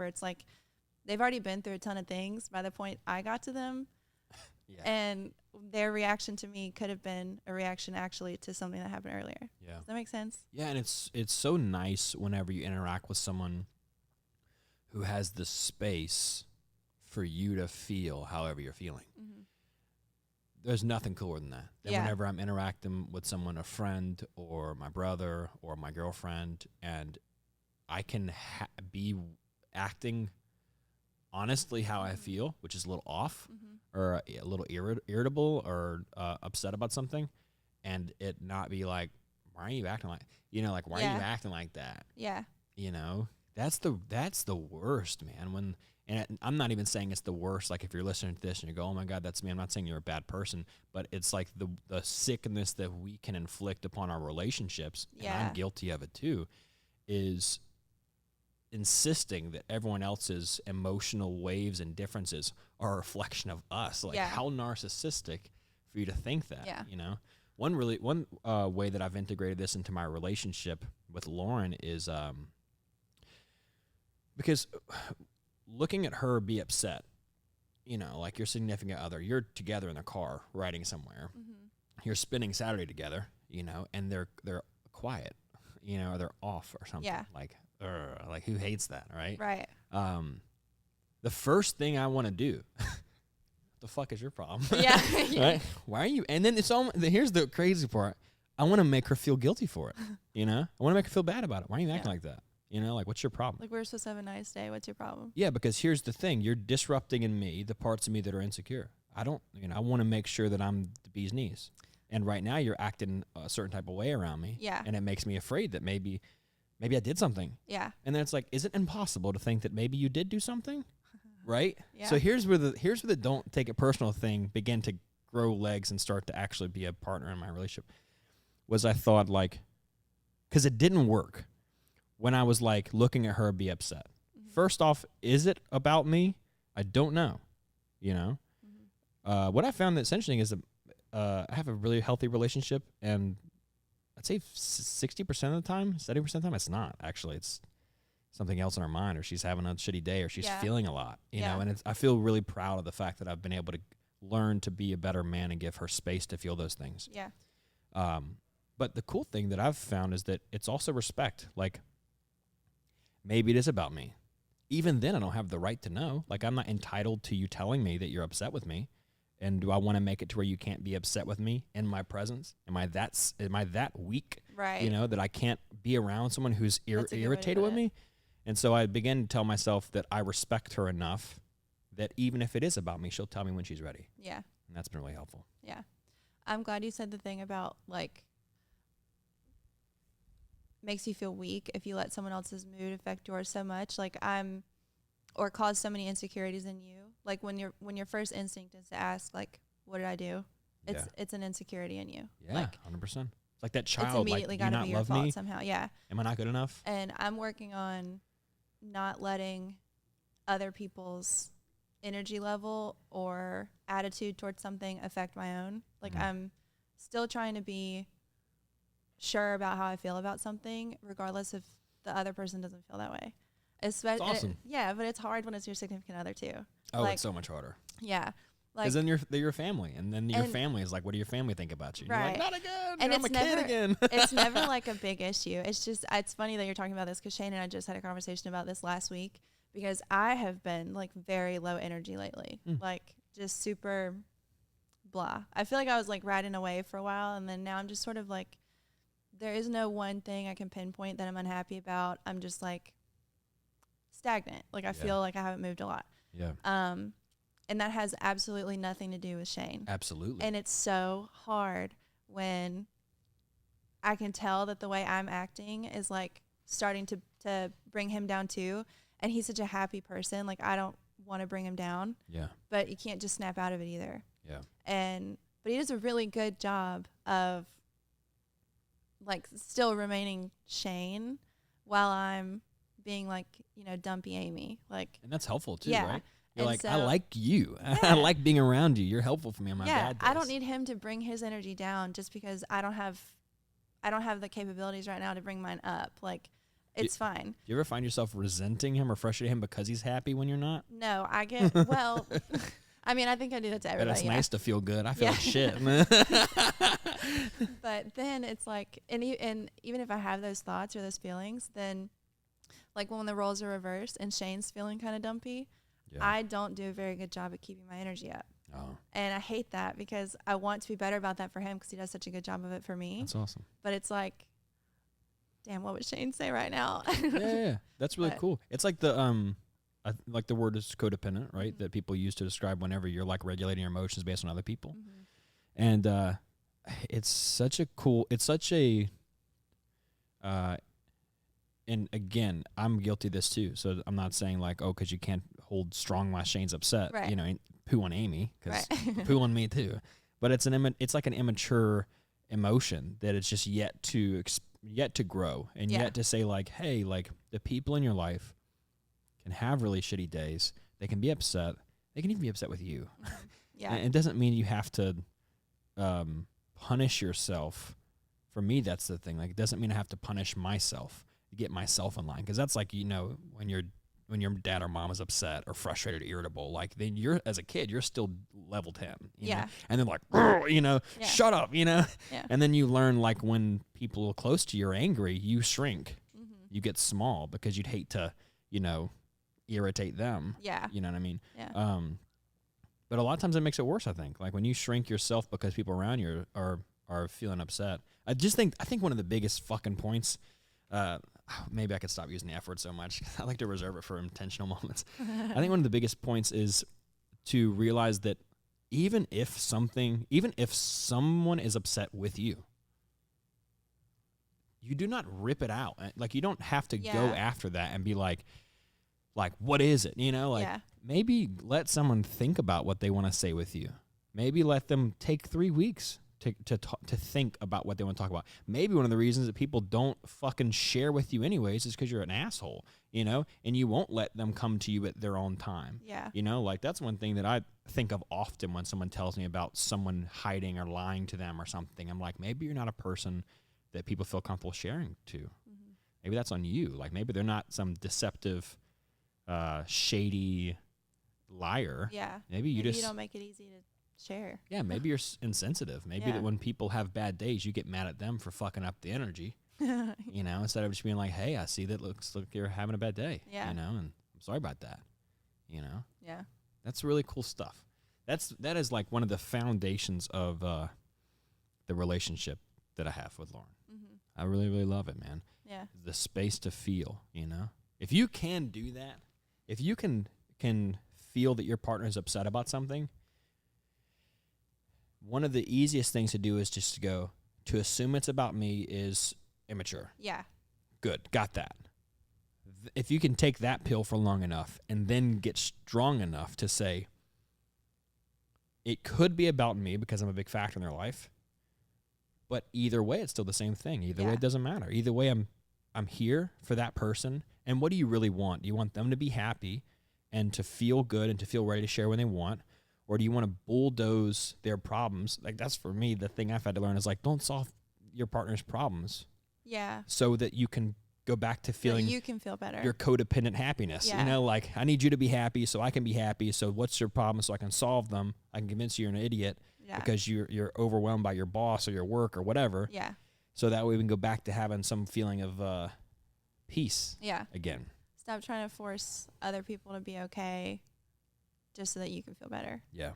where it's like they've already been through a ton of things by the point I got to them. Yeah. And their reaction to me could have been a reaction actually to something that happened earlier. Yeah. Does that make sense? Yeah, and it's so nice whenever you interact with someone who has the space for you to feel however you're feeling. Mm-hmm. There's nothing cooler than that. And Yeah. whenever I'm interacting with someone, a friend or my brother or my girlfriend, and I can be acting honestly how I feel, which is a little off or a little irritable or upset about something, and it not be like, why are you acting like, like, why are you acting like that? Yeah. That's the worst, man. I'm not even saying it's the worst. Like if you're listening to this and you go, oh my God, that's me. I'm not saying you're a bad person, but it's like the sickness that we can inflict upon our relationships, and I'm guilty of it too, is insisting that everyone else's emotional waves and differences are a reflection of us. Like how narcissistic for you to think that, One way that I've integrated this into my relationship with Lauren is because looking at her be upset, like your significant other, you're together in the car riding somewhere, you're spending Saturday together, and they're quiet, or they're off or something. Yeah. Like who hates that, right? Right. The first thing I want to do, the fuck is your problem? Yeah. Right? Why are you? And then here's the crazy part. I want to make her feel guilty for it. I want to make her feel bad about it. Why are you acting like that? Like what's your problem? Like we're supposed to have a nice day. What's your problem? Yeah, because here's the thing. You're disrupting in me the parts of me that are insecure. I want to make sure that I'm the bee's knees. And right now you're acting a certain type of way around me. Yeah. And it makes me afraid that maybe I did something. Yeah. And then it's like, is it impossible to think that maybe you did do something? Right? Yeah. So here's where the don't take it personal thing begin to grow legs and start to actually be a partner in my relationship. Was I thought because it didn't work when I was like looking at her be upset. Mm-hmm. First off, is it about me? I don't know. What I found that's interesting is that I have a really healthy relationship, and I'd say 60% of the time, 70% of the time, it's not. Actually, it's something else in her mind, or she's having a shitty day, or she's feeling a lot, and I feel really proud of the fact that I've been able to learn to be a better man and give her space to feel those things. Yeah. But the cool thing that I've found is that it's also respect. Like, maybe it is about me. Even then, I don't have the right to know. Like, I'm not entitled to you telling me that you're upset with me. And do I want to make it to where you can't be upset with me in my presence? Am I that weak? Right. That I can't be around someone who's irritated with me? And so I began to tell myself that I respect her enough that even if it is about me, she'll tell me when she's ready. Yeah. And that's been really helpful. Yeah. I'm glad you said the thing about like makes you feel weak if you let someone else's mood affect yours so much. Like or cause so many insecurities in you. Like when your first instinct is to ask, like, what did I do? It's an insecurity in you. Yeah, like 100%. Like that child, it's immediately like, do you gotta not be your love fault me? somehow. Yeah. Am I not good enough? And I'm working on not letting other people's energy level or attitude towards something affect my own. Like I'm still trying to be sure about how I feel about something, regardless if the other person doesn't feel that way. That's awesome. But it's hard when it's your significant other too. Oh, it's so much harder. Yeah. Because then they're your family, and then your family is like, what do your family think about you? Right. You're like, not again. And I'm a kid again. It's never like a big issue. It's funny that you're talking about this because Shane and I just had a conversation about this last week because I have been like very low energy lately, like just super blah. I feel like I was like riding a wave for a while, and then now I'm just sort of like, there is no one thing I can pinpoint that I'm unhappy about. I'm just like stagnant. Like I feel like I haven't moved a lot. Yeah. And that has absolutely nothing to do with Shane. Absolutely. And it's so hard when I can tell that the way I'm acting is like starting to bring him down too. And he's such a happy person. Like I don't want to bring him down. Yeah. But you can't just snap out of it either. Yeah. But he does a really good job of like still remaining Shane while I'm being like, dumpy Amy. Like, and that's helpful too, yeah. right? You're And like, so, I like you. Yeah. I like being around you. You're helpful for me on my bad days. I don't need him to bring his energy down just because I don't have the capabilities right now to bring mine up. Like, It's fine. Do you ever find yourself resenting him or frustrating him because he's happy when you're not? No, I get, well, I mean, I think I do that to everybody. But it's nice to feel good. I feel Yeah. like shit. But then it's like, and even if I have those thoughts or those feelings, then like when the roles are reversed and Shane's feeling kind of dumpy, I don't do a very good job at keeping my energy up. Oh, And I hate that because I want to be better about that for him because he does such a good job of it for me. that's awesome. But it's like, damn, what would Shane say right now? Yeah. That's really cool. It's like the like the word is codependent, right? That people use to describe whenever you're like regulating your emotions based on other people. And it's such a and again, I'm guilty of this too. So I'm not saying like, oh, because you can't hold strong while Shane's upset. Right. You know, poo on Amy because poo on me too. But it's like an immature emotion that it's just yet to grow and yet to say like, hey, like the people in your life can have really shitty days. They can be upset. They can even be upset with you. Yeah. And it doesn't mean you have to punish yourself. For me, that's the thing. Like, it doesn't mean I have to punish myself to get myself in line. Because that's like, you know, when your dad or mom is upset or frustrated or irritable, like then you're, as a kid, you're still level 10. You know? And then like, you know, shut up, you know? Yeah. And then you learn like when people close to you are angry, you shrink. You get small because you'd hate to, you know, irritate them. Yeah. You know what I mean? Yeah. But a lot of times it makes it worse, I think. Like when you shrink yourself because people around you are feeling upset. I think one of the biggest fucking points, maybe I could stop using the F word so much. I like to reserve it for intentional moments. I think one of the biggest points is to realize that even if someone is upset with you, you do not rip it out. Like you don't have to go after that and be like, what is it? You know, like maybe let someone think about what they want to say with you. Maybe let them take 3 weeks to think about what they want to talk about. Maybe one of the reasons that people don't fucking share with you anyways is because you're an asshole, you know, and you won't let them come to you at their own time. Yeah. You know, like that's one thing that I think of often when someone tells me about someone hiding or lying to them or something. I'm like, maybe you're not a person that people feel comfortable sharing to. Maybe that's on you. Like maybe they're not some deceptive, shady liar. Yeah. Maybe you don't make it easy to share. Yeah, maybe you're insensitive. Maybe that when people have bad days, you get mad at them for fucking up the energy. You know, instead of just being like, "Hey, I see that looks like you're having a bad day." Yeah. You know, and I'm sorry about that. You know. Yeah. That's really cool stuff. That is like one of the foundations of the relationship that I have with Lauren. I really, really love it, man. Yeah. The space to feel, you know. If you can do that, if you can feel that your partner is upset about something, one of the easiest things to do is just to go, to assume it's about me is immature. Yeah. Good. Got that. If you can take that pill for long enough and then get strong enough to say, it could be about me because I'm a big factor in their life, but either way, it's still the same thing. Either way, it doesn't matter. Either way, I'm here for that person. And what do you really want? Do you want them to be happy and to feel good and to feel ready to share when they want? Or do you want to bulldoze their problems? Like that's for me, the thing I've had to learn is like, don't solve your partner's problems. Yeah. So that you can go back to feeling you can feel better. Your codependent happiness. Yeah. You know, like I need you to be happy so I can be happy. So what's your problem so I can solve them? I can convince you you're an idiot because you're overwhelmed by your boss or your work or whatever. Yeah. So that way we can go back to having some feeling of peace. Yeah. Again. Stop trying to force other people to be okay just so that you can feel better. Yeah.